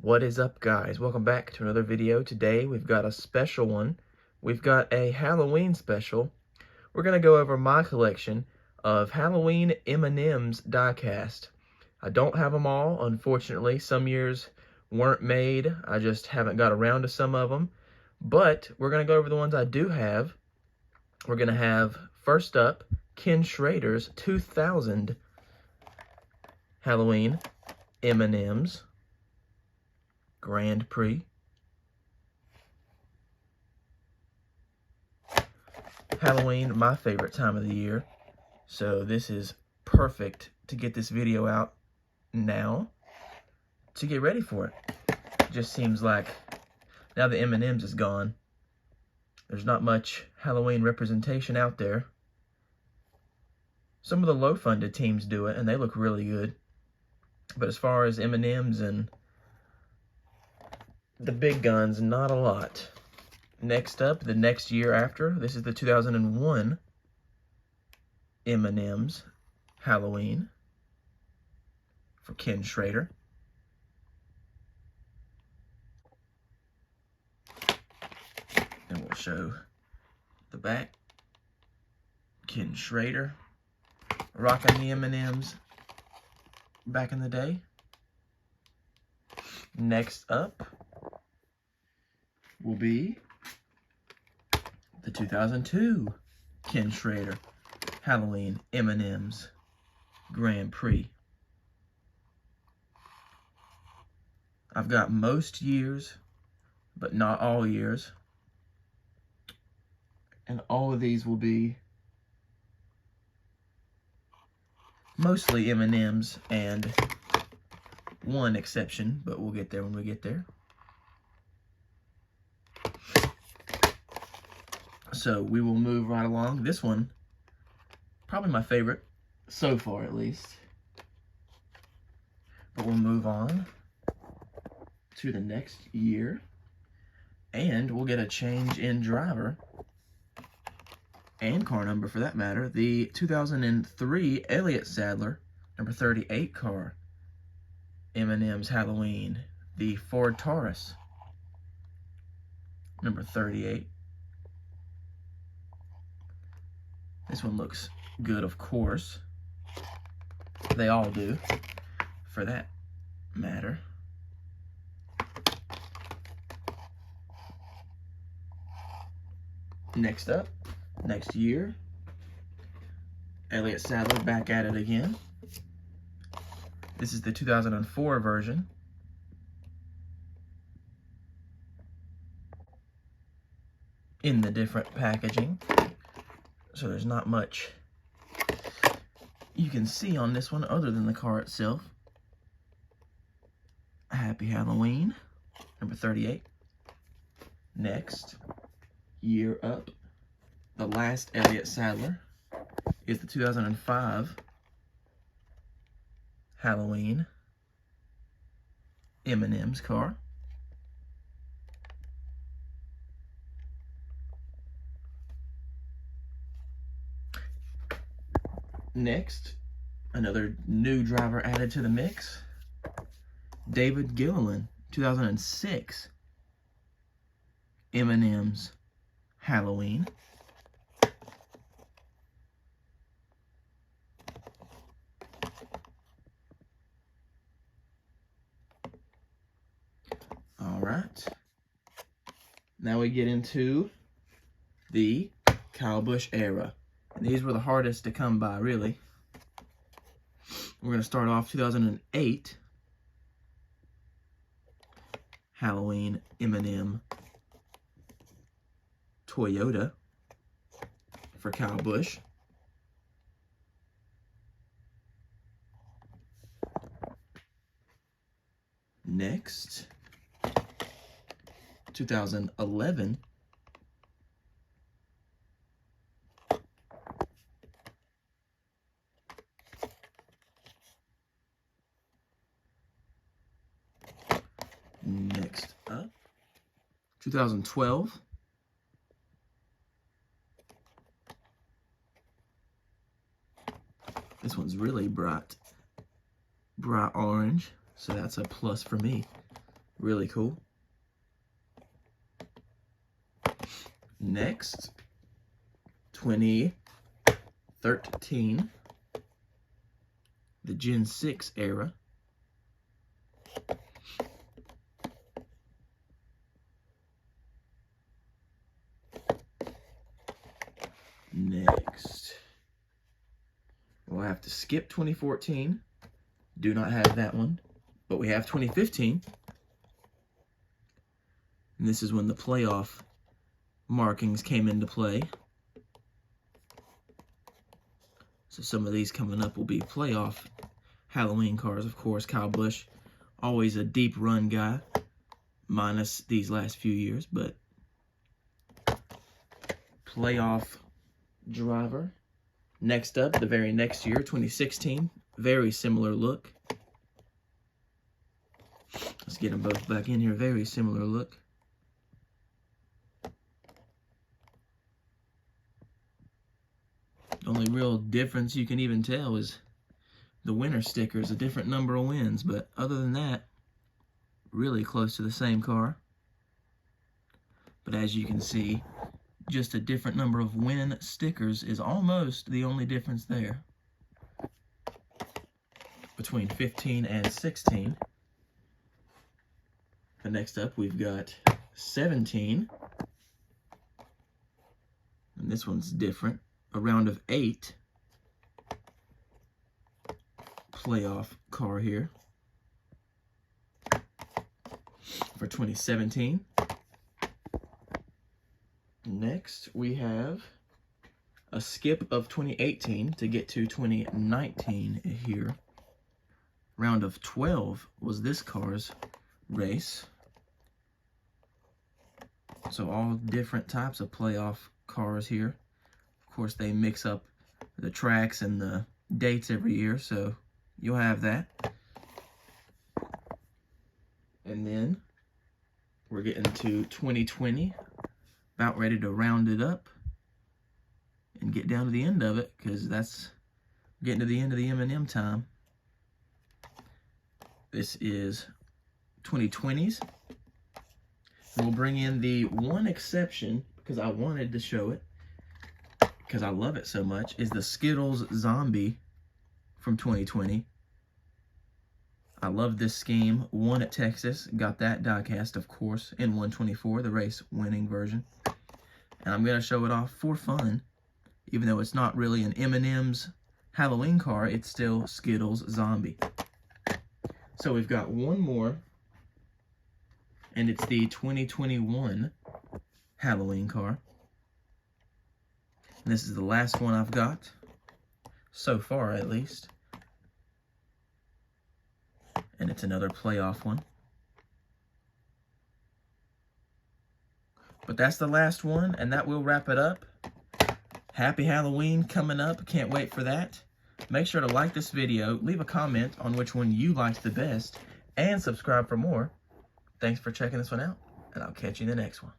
What is up, guys? Welcome back to another video. Today we've got a special one. We've got a Halloween special. We're going to go over my collection of Halloween M&M's diecast. I don't have them all, unfortunately. Some years weren't made. I just haven't got around to some of them. But we're going to go over the ones I do have. We're going to have, first up, Ken Schrader's 2000 Halloween M&M's Grand Prix. Halloween, my favorite time of the year. So this is perfect to get this video out now to get ready for it. Just seems like now the M&M's is gone, there's not much Halloween representation out there. Some of the low-funded teams do it, and they look really good. But as far as M&M's and the big guns, not a lot. Next up, the next year after, this is the 2001 M&M's Halloween for Ken Schrader. And we'll show the back. Ken Schrader rocking the M&M's back in the day. Next up will be the 2002 Ken Schrader Halloween M&M's Grand Prix. I've got most years, but not all years. And all of these will be mostly M&M's and one exception, but we'll get there when we get there. So we will move right along. This one, probably my favorite, so far at least. But we'll move on to the next year, and we'll get a change in driver and car number for that matter. The 2003 Elliot Sadler, number 38 car, M&M's Halloween. The Ford Taurus, number 38. This one looks good, of course. They all do, for that matter. Next up, next year, Elliot Sadler back at it again. This is the 2004 version. In the different packaging. So there's not much you can see on this one other than the car itself. Happy Halloween, number 38. Next year up, the last Elliot Sadler is the 2005 Halloween M&M's car. Next, another new driver added to the mix. David Gilliland, 2006 M&M's Halloween. All right. Now we get into the Kyle Busch era. And these were the hardest to come by, really. We're going to start off 2008 Halloween M&M Toyota for Kyle Busch. Next, 2011 Next up, 2012 This one's really bright orange, so that's a plus for me. Really cool. Next, 2013, the Gen 6 era. Next, we'll have to skip 2014. Do not have that one, but we have 2015. And this is when the playoff markings came into play. So some of these coming up will be playoff Halloween cars, of course. Kyle Busch, always a deep run guy, minus these last few years, but playoff driver. Next up, the very next year, 2016, very similar look. Let's get them both back in here, very similar look. The only real difference you can even tell is the winner sticker is a different number of wins, but other than that, really close to the same car. But as you can see, just a different number of win stickers is almost the only difference there between 15 and 16. And next up, we've got 17. And this one's different. A round of 8 playoff car here for 2017. Next, we have a skip of 2018 to get to 2019 here. Round of 12 was this car's race. So all different types of playoff cars here. Of course, they mix up the tracks and the dates every year, so you'll have that. And then we're getting to 2020, about ready to round it up and get down to the end of it, because that's getting to the end of the M&M time. This is 2020s. And we'll bring in the one exception, because I wanted to show it, because I love it so much, is the Skittles Zombie from 2020. I love this scheme. Won at Texas. Got that diecast, of course, in 124, the race winning version. And I'm going to show it off for fun. Even though it's not really an M&M's Halloween car, it's still Skittles Zombie. So we've got one more, and it's the 2021 Halloween car. And this is the last one I've got, so far at least. And it's another playoff one. But that's the last one, and that will wrap it up. Happy Halloween coming up. Can't wait for that. Make sure to like this video, leave a comment on which one you liked the best, and subscribe for more. Thanks for checking this one out, and I'll catch you in the next one.